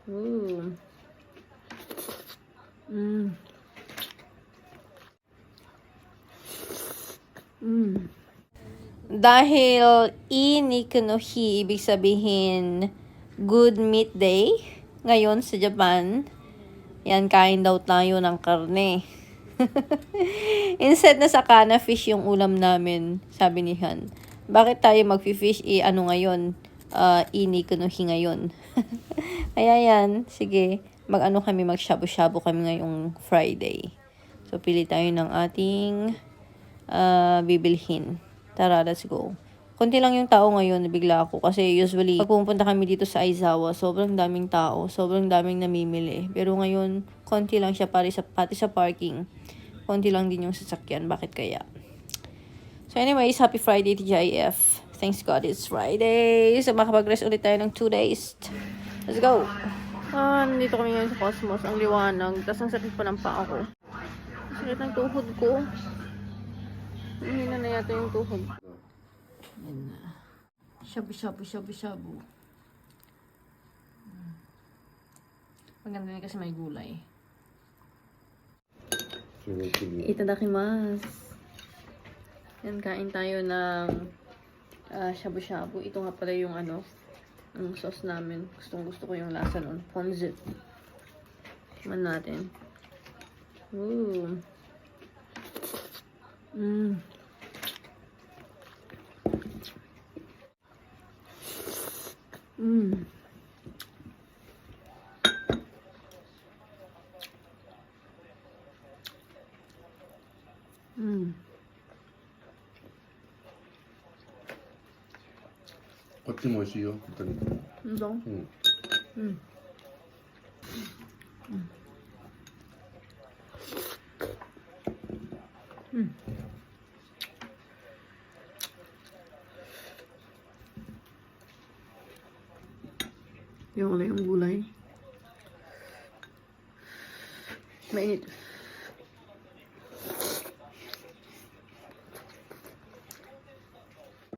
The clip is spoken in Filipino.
Ooh. Mm. Mm. Dahil Iniko no Hi, ibig sabihin good meat day ngayon sa Japan. Yan, kain daw tayo ng karne. Instead na sa kana fish yung ulam namin, sabi ni Han. Bakit tayo magfi-fish ano ngayon? Iniko no Hi ngayon. Kaya yan, sige. Mag-ano kami, mag-shabu-shabu kami ngayong Friday. So, pili tayo ng ating bibilhin. Tara, let's go. Konti lang yung tao ngayon, nabigla ako. Kasi usually, pag pumunta kami dito sa Aizawa, sobrang daming tao, sobrang daming namimili. Pero ngayon, konti lang siya pati sa parking. Konti lang din yung sasakyan. Bakit kaya? So anyways, happy Friday to JF. Thanks God it's Friday. So makapag-rest ulit tayo ng 2 days. Let's go! Nandito kami ngayon sa Cosmos. Ang liwanag. Tapos ang sakit pa ng paa ko. Ang sakit ng tuhod ko. Hina na yata yung tuhod. Yan na. Shabu. Maganda din kasi may gulay. Itadakimasu. Yan, kain tayo ng shabu-shabu. Ito nga pala yung ang sauce namin. Gusto ko yung lasa nun. Ponzu. Tikman natin. Ooh. Mm. Mm. Mm. こっちも美味しいよ。豚肉も。本当？うん。うん。うん。Yung gulay. Mainit.